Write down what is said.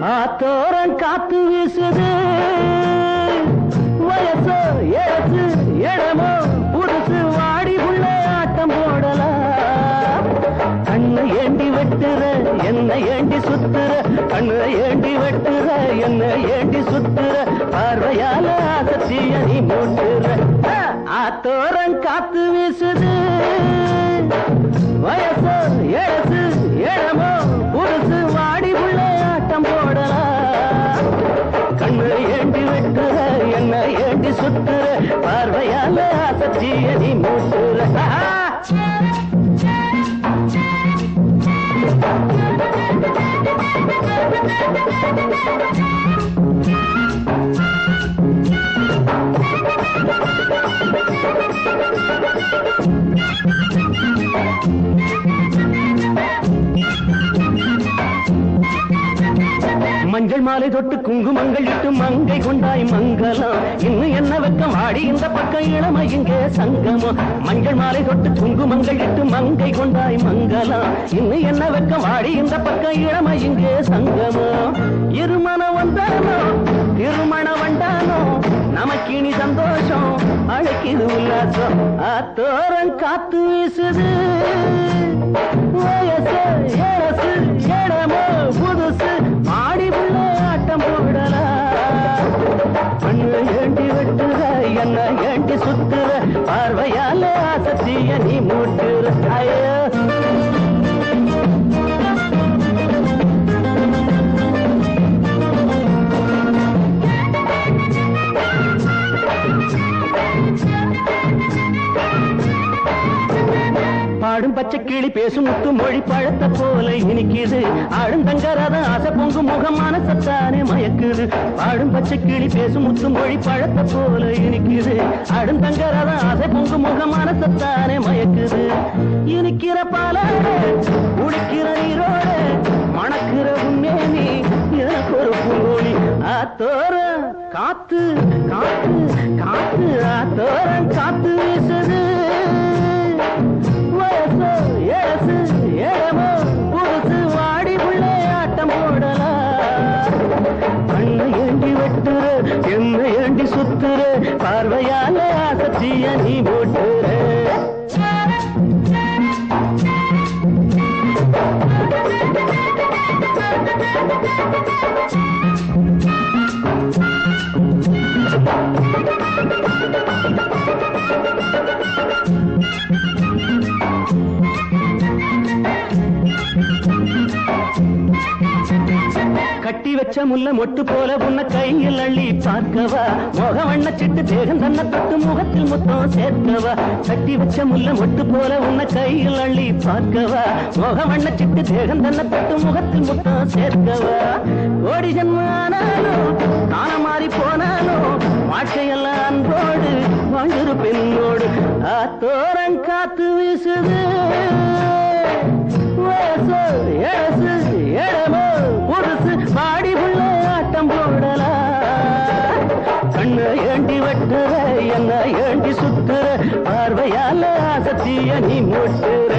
ஆத்தோரம் காத்து வீசுது வயசோ ஏசு இடமோ புதுசு வாடி உள்ள ஆட்டம் போடலாம் கண்ணு ஏண்டி வெட்டுற என்ன ஏண்டி சுத்துற கண்ணு ஏண்டி வெட்டுற என்ன ஏண்டி சுத்துற பார்வையால ஆசத்திய நீ மூட்டுற ஆத்தோரம் காத்து வீசுது வயசோ ஏசு இடமோ புதுசு வாடி உள்ள ஆட்டம் போடலாம் கண்ணு ஏண்டி வெட்டுற என்ன ஏண்டி சுத்துற பார்வையால ஆசத்திய நீ மூட்டுற மஞ்சள் மாலை தொட்டு குங்குமங்கள் இட்டு மங்கை கொண்டாய் மங்கலம் இன்னும் என்ன வெக்கம் ஆடி இந்த பக்கம் இளமை இங்கே சங்கமம் மஞ்சள் மாலை தொட்டு குங்குமங்கள் இட்டு மங்கை கொண்டாய் மங்கலம் இன்னும் என்ன வெக்கம் ஆடி இந்த பக்கம் இளமை இங்கே சங்கமம் இருமணம் வந்தானோ திருமண வண்டானோ நமக்கினி சந்தோஷம் அழைக்குது உல்லாசம் ஆத்தோரம் காத்து வீசுது வயசு ஏசு இடமோ புதுசு ஆடி உள்ள ஆட்டம் போடலாம் கண்ணு ஏண்டி வெட்டுற என்ன ஏண்டி சுத்துற பார்வையால ஆசத்திய நீ மூட்டுற ஐயோ பாடும் பச்சை கிளி பேசும் முத்து மொழி பழத்தை போல இனிக்குது ஆடும் தங்கராத ஆசை பொங்கும் முகம் மனசத்தானே மயக்குது பாடும் பச்சை கிளி பேசும் முத்து மொழி பழத்தை போல இனிக்குது ஆடும் தங்கராத ஆசை பொங்கும் முகம் மனசத்தானே மயக்குது இனிக்கிற பாலாட குடிக்கிற நீரோட மணக்கிற உன்னேனி எனக்கு ஒரு பூங்கோழி ஆத்தோரம் காத்து காத்து காத்து ஆத்தோரம் காத்து வீசுது வயசோ ஏசு இடமோ புதுசு வாடி உள்ள ஆட்டம் போடலாம் கண்ணு ஏண்டி வெட்டுற என்ன ஏண்டி சுத்துற பார்வையால ஆசத்திய நீ போட்டுற கட்டி வச்ச முல்ல மொட்டு போல உன்ன கையில் அள்ளி பார்க்கவா முக வண்ண சிட்டு தேகம் தன்னை தொட்டு முகத்தில் முத்தம் சேர்க்கவா கட்டி வச்ச முல்ல மொட்டு போல உன்ன கையில் அள்ளி பார்க்கவா முக வண்ண சிட்டு தேகம் தன்னை தொட்டு முகத்தில் முத்தம் சேர்க்கவா கோடி ஜன்மானாலும் காலம் மாறி போனாலும் வாழ்க்கையெல்லாம் அன்போடு வாழ்ந்திரு பெண்ணோடு ஆத்தோரம் காத்து வீசுது வயசு ஏசு இடமோ புதுசு பாடி உள்ள ஆட்டம் போடலாம் கண்ணு ஏண்டி வெட்டுற என்ன ஏண்டி சுத்துற பார்வையால ஆசத்திய நீ மூட்டுற